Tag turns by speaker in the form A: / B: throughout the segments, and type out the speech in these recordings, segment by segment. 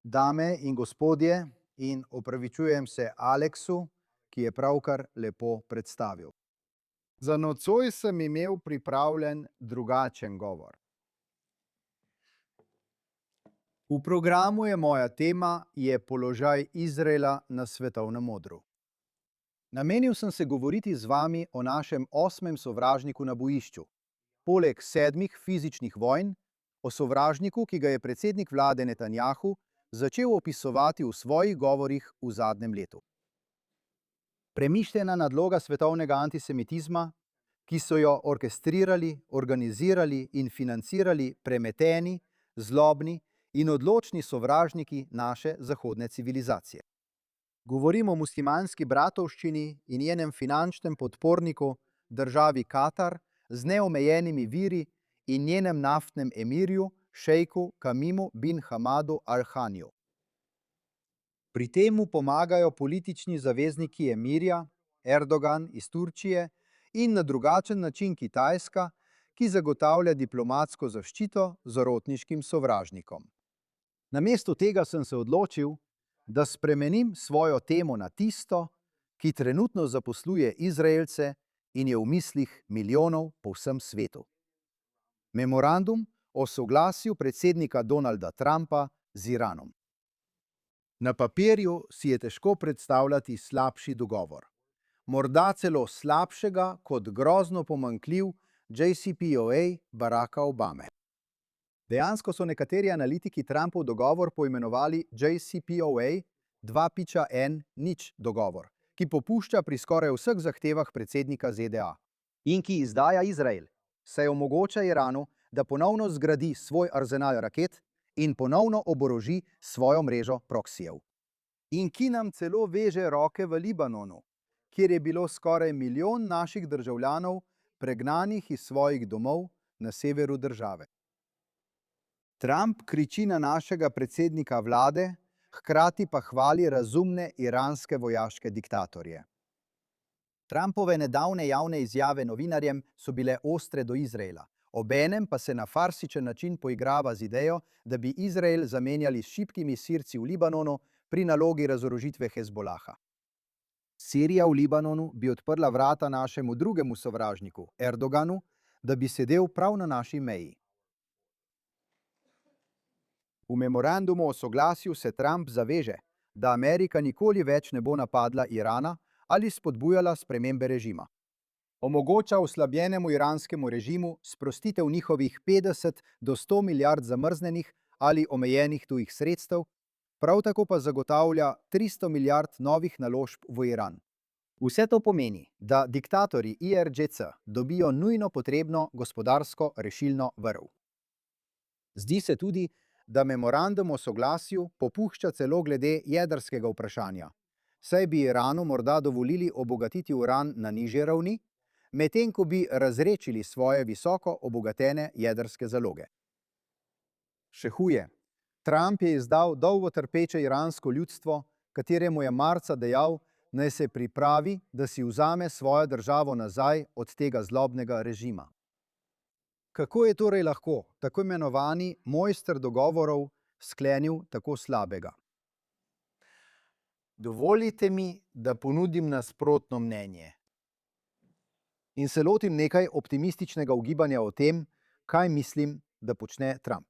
A: Dame in gospodje, in opravičujem se Aleksu, ki je pravkar lepo predstavil. Za nocoj sem imel pripravljen drugačen govor. V programu je moja tema položaj Izraela na svetovnem odru. Namenil sem se govoriti z vami o našem 8. sovražniku na bojišču, poleg 7 fizičnih vojn, o sovražniku, ki ga je predsednik vlade Netanjahu začel opisovati v svojih govorih v zadnjem letu. Premišljena nadloga svetovnega antisemitizma, ki so jo orkestrirali, organizirali in financirali premeteni, zlobni in odločni sovražniki naše zahodne civilizacije. Govorim o muslimanski bratovščini in njenem finančnem podporniku, državi Katar, z neomejenimi viri in njenem naftnem emirju, šejku Tamimu bin Hamadu al-Thaniju. Pri tem mu pomagajo politični zavezniki emirja, Erdogan iz Turčije in na drugačen način Kitajska, ki zagotavlja diplomatsko zaščito zarotniškim sovražnikom. Namesto tega sem se odločil, da spremenim svojo temo na tisto, ki trenutno zaposluje Izraelce in je v mislih milijonov po vsem svetu. Memorandum o soglasju predsednika Donalda Trumpa z Iranom. Na papirju si je težko predstavljati slabši dogovor. Morda celo slabšega kot grozno pomanjkljiv JCPOA Baracka Obame. Dejansko so nekateri analitiki Trumpov dogovor poimenovali JCPOA 2.1.0 dogovor, ki popušča pri skoraj vseh zahtevah predsednika ZDA in ki izdaja Izrael, saj omogoča Iranu, da ponovno zgradi svoj arzenal raket in ponovno oboroži svojo mrežo proksijev. In ki nam celo veže roke v Libanonu, kjer je bilo skoraj milijon naših državljanov pregnanih iz svojih domov na severu države. Trump kriči na našega predsednika vlade, hkrati pa hvali razumne iranske vojaške diktatorje. Trumpove nedavne javne izjave novinarjem so bile ostre do Izraela, obenem pa se na farsičen način poigrava z idejo, da bi Izrael zamenjali s šibkimi Sirci v Libanonu pri nalogi razorožitve Hezbolaha. Sirija v Libanonu bi odprla vrata našemu drugemu sovražniku, Erdoganu, da bi sedel prav na naši meji. V memorandumu o soglasju se Trump zaveže, da Amerika nikoli več ne bo napadla Irana ali spodbujala spremembe režima. Omogoča oslabljenemu iranskemu režimu sprostitev njihovih 50 do 100 milijard zamrznenih ali omejenih tujih sredstev, prav tako pa zagotavlja 300 milijard novih naložb v Iran. Vse to pomeni, da diktatorji IRGC dobijo nujno potrebno gospodarsko rešilno vrv. Zdi se tudi, da memorandum o soglasju popušča celo glede jedrskega vprašanja, saj bi Iranu morda dovolili obogatiti uran na nižje ravni, medtem ko bi razredčili svoje visoko obogatene jedrske zaloge. Še huje, Trump je izdal dolgotrpeče iransko ljudstvo, kateremu je marca dejal, naj se pripravi, da si vzame svojo državo nazaj od tega zlobnega režima. Kako je torej lahko tako imenovani mojster dogovorov sklenil tako slabega? Dovolite mi, da ponudim nasprotno mnenje in se lotim nekaj optimističnega ugibanja o tem, kaj mislim, da počne Trump.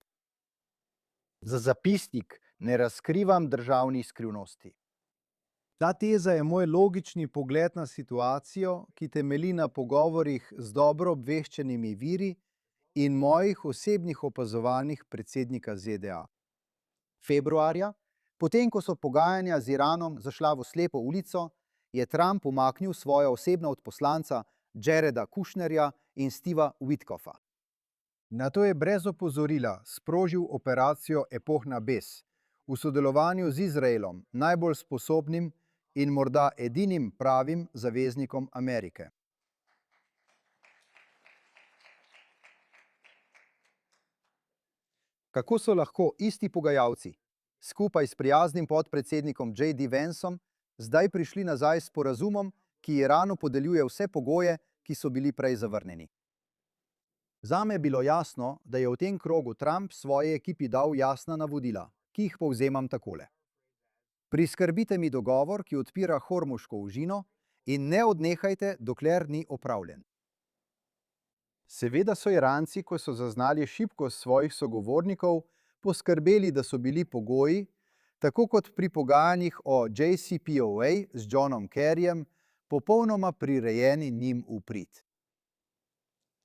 A: Za zapisnik ne razkrivam državnih skrivnosti. Ta teza je moj logični pogled na situacijo, ki temelji na pogovorih z dobro obveščenimi viri in mojih osebnih opazovanjih predsednika ZDA. Februarja, potem ko so pogajanja z Iranom zašla v slepo ulico, je Trump umaknil svoja osebna odposlanca Jareda Kushnerja in Steva Witkoffa. Nato je brez opozorila sprožil operacijo Epohna Bes v sodelovanju z Izraelom, najbolj sposobnim in morda edinim pravim zaveznikom Amerike. Kako so lahko isti pogajalci, skupaj s prijaznim podpredsednikom J.D. Vanceom, zdaj prišli nazaj s sporazumom, ki Iranu podeljuje vse pogoje, ki so bili prej zavrnjeni? Zame je bilo jasno, da je v tem krogu Trump svoji ekipi dal jasna navodila, ki jih povzemam takole. Priskrbite mi dogovor, ki odpira Hormuško užino, in ne odnehajte, dokler ni opravljen. Seveda so Iranci, ko so zaznali šibkost svojih sogovornikov, poskrbeli, da so bili pogoji, tako kot pri pogajanjih o JCPOA z Johnom Kerryjem, popolnoma prirejeni njim v prid.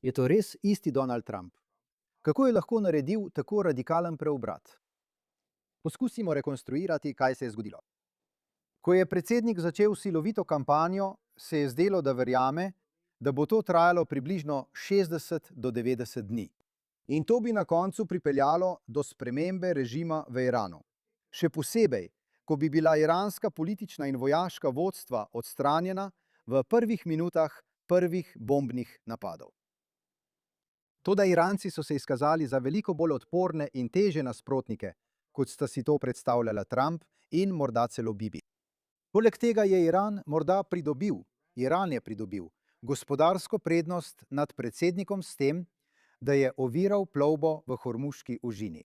A: Je to res isti Donald Trump? Kako je lahko naredil tako radikalen preobrat? Poskusimo rekonstruirati, kaj se je zgodilo. Ko je predsednik začel silovito kampanjo, se je zdelo, da verjame, da bo to trajalo približno 60 do 90 dni. In to bi na koncu pripeljalo do spremembe režima v Iranu. Še posebej, ko bi bila iranska politična in vojaška vodstva odstranjena v prvih minutah prvih bombnih napadov. Toda Iranci so se izkazali za veliko bolj odporne in težje nasprotnike, kot sta si to predstavljala Trump in morda celo Bibi. Poleg tega je Iran je pridobil gospodarsko prednost nad predsednikom s tem, da je oviral plovbo v Hormuški užini.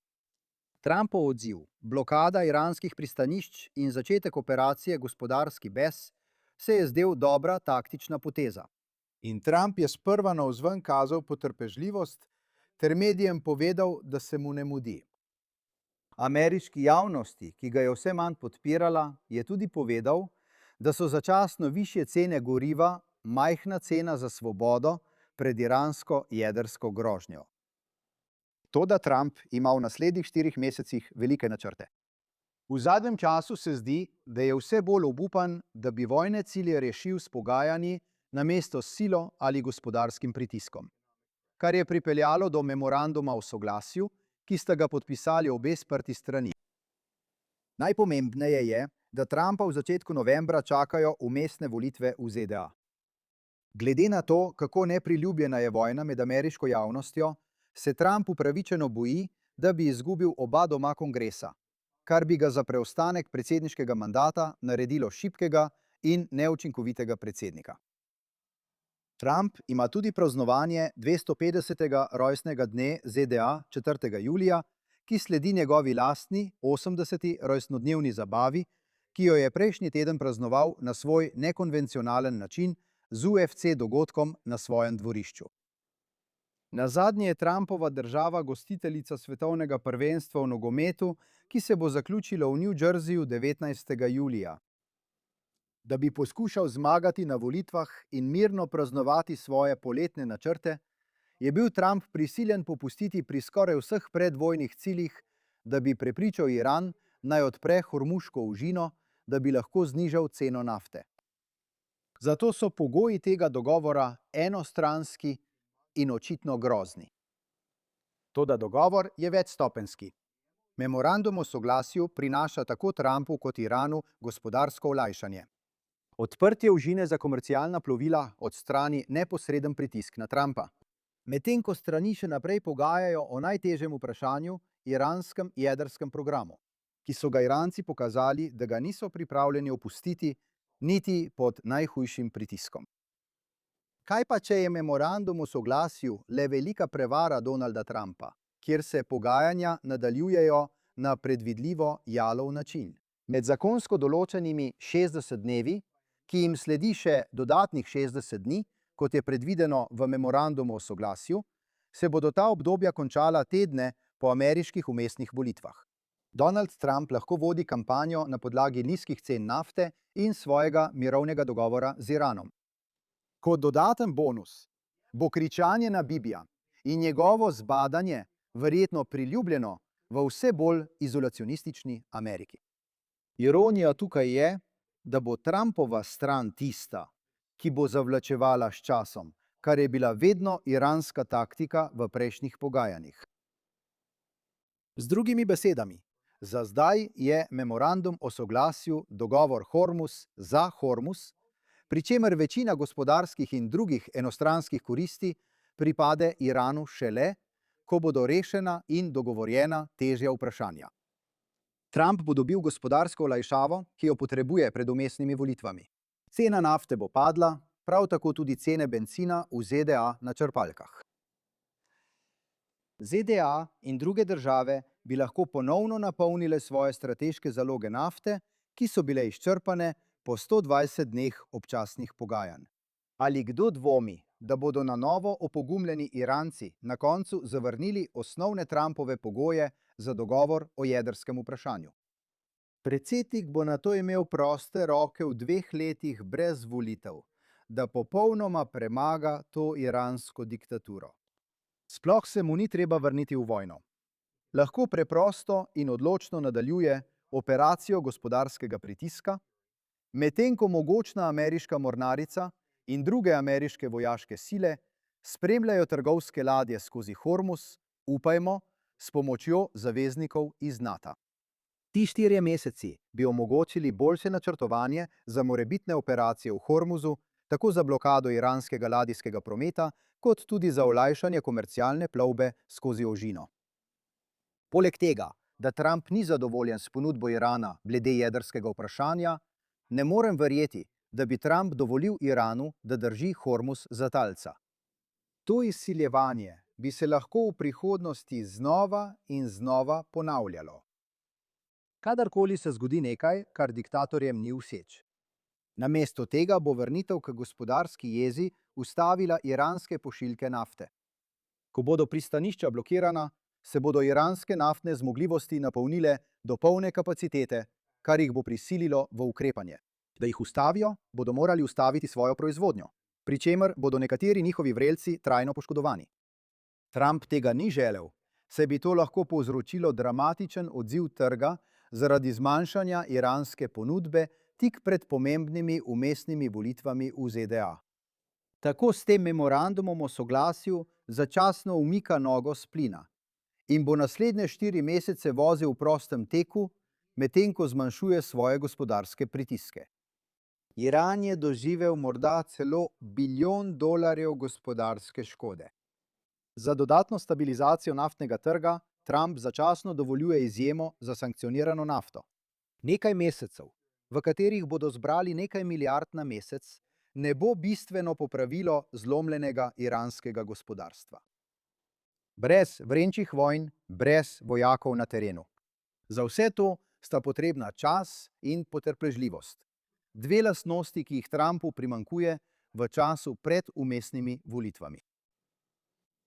A: Trumpov odziv, blokada iranskih pristanišč in začetek operacije Gospodarski bes se je zdel dobra taktična poteza. In Trump je sprva navzven kazal potrpežljivost ter medijem povedal, da se mu ne mudi. Ameriški javnosti, ki ga je vse manj podpirala, je tudi povedal, da so začasno višje cene goriva majhna cena za svobodo pred iransko jedrsko grožnjo. Toda Trump ima v naslednjih 4 mesecih velike načrte. V zadnjem času se zdi, da je vse bolj obupan, da bi vojne cilje rešil s pogajanji namesto s silo ali gospodarskim pritiskom, kar je pripeljalo do memoranduma o soglasju, ki sta ga podpisali obe sprti strani. Najpomembneje je, da Trumpa v začetku novembra čakajo vmesne volitve v ZDA. Glede na to, kako nepriljubljena je vojna med ameriško javnostjo, se Trump upravičeno boji, da bi izgubil oba doma kongresa, kar bi ga za preostanek predsedniškega mandata naredilo šibkega in neučinkovitega predsednika. Trump ima tudi praznovanje 250. rojstnega dne ZDA 4. julija, ki sledi njegovi lastni 80. rojstnodnevni zabavi, ki jo je prejšnji teden praznoval na svoj nekonvencionalen način z UFC dogodkom na svojem dvorišču. Nazadnje je Trumpova država gostiteljica svetovnega prvenstva v nogometu, ki se bo zaključilo v New Jerseyju 19. julija. Da bi poskušal zmagati na volitvah in mirno praznovati svoje poletne načrte, je bil Trump prisiljen popustiti pri skoraj vseh predvojnih ciljih, da bi prepričal Iran, naj odpre Hormuško užino, da bi lahko znižal ceno nafte. Zato so pogoji tega dogovora enostranski in očitno grozni. Toda dogovor je večstopenjski. Memorandum o soglasju prinaša tako Trumpu kot Iranu gospodarsko olajšanje. Odprtje užine za komercialna plovila odstrani neposreden pritisk na Trumpa. Medtem ko strani še naprej pogajajo o najtežjem vprašanju, iranskem jedrskem programu, ki so ga Iranci pokazali, da ga niso pripravljeni opustiti niti pod najhujšim pritiskom. Kaj pa, če je memorandum o soglasju le velika prevara Donalda Trumpa, kjer se pogajanja nadaljujejo na predvidljivo jalov način? Med zakonsko določenimi 60 dnevi, ki jim sledi še dodatnih 60 dni, kot je predvideno v memorandumu o soglasju, se bodo ta obdobja končala tedne po ameriških vmesnih volitvah. Donald Trump lahko vodi kampanjo na podlagi nizkih cen nafte in svojega mirovnega dogovora z Iranom. Kot dodaten bonus bo kričanje na Bibija in njegovo zbadanje verjetno priljubljeno v vse bolj izolacionistični Ameriki. Ironija tukaj je, da bo Trumpova stran tista, ki bo zavlačevala s časom, kar je bila vedno iranska taktika v prejšnjih pogajanjih. Z drugimi besedami, za zdaj je memorandum o soglasju dogovor Hormuz za Hormuz, pri čemer večina gospodarskih in drugih enostranskih koristi pripade Iranu šele, ko bodo rešena in dogovorjena težja vprašanja. Trump bo dobil gospodarsko olajšavo, ki jo potrebuje pred vmesnimi volitvami. Cena nafte bo padla, prav tako tudi cene bencina v ZDA na črpalkah. ZDA in druge države bi lahko ponovno napolnile svoje strateške zaloge nafte, ki so bile izčrpane po 120 dneh občasnih pogajanj. Ali kdo dvomi, da bodo na novo opogumljeni Iranci na koncu zavrnili osnovne Trumpove pogoje za dogovor o jedrskem vprašanju? Predsednik bo nato imel proste roke v 2 letih brez volitev, da popolnoma premaga to iransko diktaturo. Sploh se mu ni treba vrniti v vojno. Lahko preprosto in odločno nadaljuje operacijo gospodarskega pritiska, medtem ko mogočna ameriška mornarica in druge ameriške vojaške sile spremljajo trgovske ladje skozi Hormuz, upajmo, s pomočjo zaveznikov iz NATO. Ti 4 meseci bi omogočili boljše načrtovanje za morebitne operacije v Hormuzu, tako za blokado iranskega ladijskega prometa, kot tudi za olajšanje komercialne plovbe skozi ožino. Poleg tega, da Trump ni zadovoljen s ponudbo Irana glede jedrskega vprašanja, ne morem verjeti, da bi Trump dovolil Iranu, da drži Hormuz za talca. To izsiljevanje bi se lahko v prihodnosti znova in znova ponavljalo. Kadarkoli se zgodi nekaj, kar diktatorjem ni všeč. Namesto tega bo vrnitev k gospodarski jezi ustavila iranske pošiljke nafte. Ko bodo pristanišča blokirana, se bodo iranske naftne zmogljivosti napolnile do polne kapacitete, kar jih bo prisililo v ukrepanje. Da jih ustavijo, bodo morali ustaviti svojo proizvodnjo, pri čemer bodo nekateri njihovi vrelci trajno poškodovani. Trump tega ni želel, saj bi to lahko povzročilo dramatičen odziv trga zaradi zmanjšanja iranske ponudbe tik pred pomembnimi vmesnimi volitvami v ZDA. Tako s tem memorandumom o soglasju začasno umika nogo s plina in bo naslednje 4 mesece vozil v prostem teku, medtem ko zmanjšuje svoje gospodarske pritiske. Iran je doživel morda celo $1 bilijon gospodarske škode. Za dodatno stabilizacijo naftnega trga Trump začasno dovoljuje izjemo za sankcionirano nafto. Nekaj mesecev, v katerih bodo zbrali nekaj milijard na mesec, ne bo bistveno popravilo zlomljenega iranskega gospodarstva. Brez vrenčih vojn, brez vojakov na terenu. Za vse to sta potrebna čas in potrpežljivost. 2 lastnosti, ki jih Trumpu primanjkuje v času pred vmesnimi volitvami.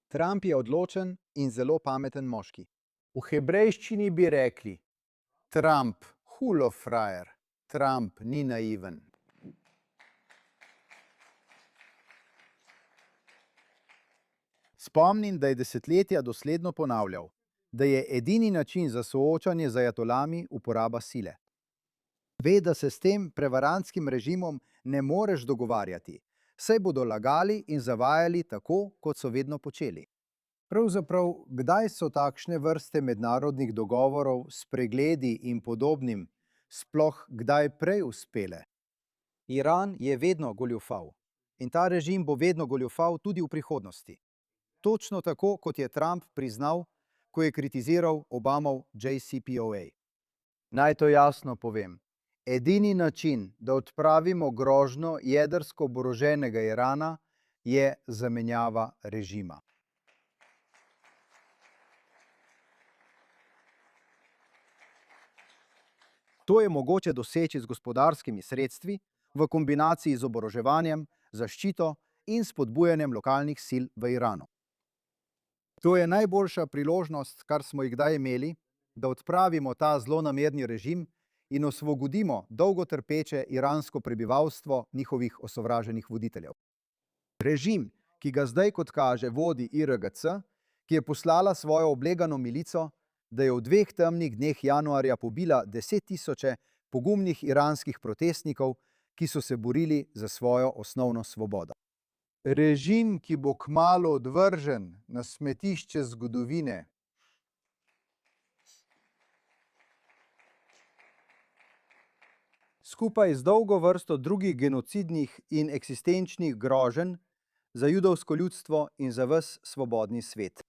A: Trump je odločen in zelo pameten moški. V hebrejščini bi rekli: Trump, hulo frajer, Trump ni naiven. Spomnim, da je desetletja dosledno ponavljal, da je edini način za soočanje z ajatolami uporaba sile. Ve, da se s tem prevarantskim režimom ne moreš dogovarjati, saj bodo lagali in zavajali tako, kot so vedno počeli. Pravzaprav, kdaj so takšne vrste mednarodnih dogovorov s pregledi in podobnim sploh kdaj prej uspele? Iran je vedno goljufal in ta režim bo vedno goljufal tudi v prihodnosti. Točno tako, kot je Trump priznal, ko je kritiziral Obamov JCPOA. Naj to jasno povem. Edini način, da odpravimo grožnjo jedrsko oboroženega Irana, je zamenjava režima. To je mogoče doseči z gospodarskimi sredstvi, v kombinaciji z oboroževanjem, zaščito in spodbujanjem lokalnih sil v Iranu. To je najboljša priložnost, kar smo jih kdaj imeli, da odpravimo ta zlonamerni režim in osvobodimo dolgotrpeče iransko prebivalstvo njihovih osovraženih voditeljev. Režim, ki ga zdaj, kot kaže, vodi IRGC, ki je poslala svojo oblegano milico, da je v 2 temnih dneh januarja pobila 10.000 pogumnih iranskih protestnikov, ki so se borili za svojo osnovno svobodo. Režim, ki bo kmalu odvržen na smetišče zgodovine. Skupaj z dolgo vrsto drugih genocidnih in eksistenčnih groženj za judovsko ljudstvo in za ves svobodni svet.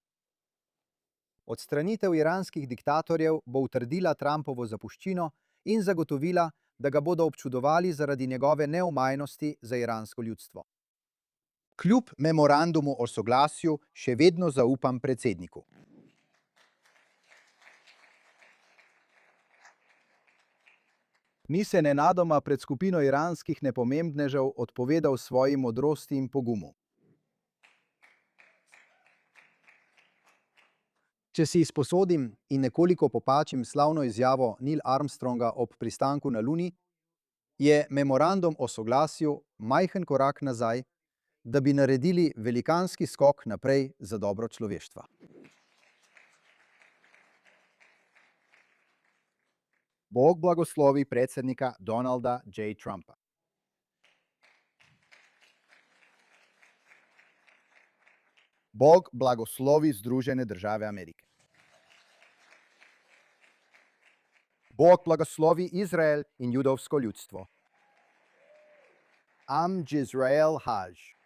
A: Odstranitev iranskih diktatorjev bo utrdila Trumpovo zapuščino in zagotovila, da ga bodo občudovali zaradi njegove neomajnosti za iransko ljudstvo. Kljub memorandumu o soglasju še vedno zaupam predsedniku. Ni se nenadoma pred skupino iranskih nepomembnežev odpovedal svoji modrosti in pogumu. Če si izposodim in nekoliko popačim slavno izjavo Neil Armstronga ob pristanku na Luni, je memorandum o soglasju majhen korak nazaj, da bi naredili velikanski skok naprej za dobro človeštva. Bog blagoslovi predsednika Donalda J. Trumpa. Bog blagoslovi Združene države Amerike. Bog blagoslovi Izrael in judovsko ljudstvo. Am Jizrael Haj.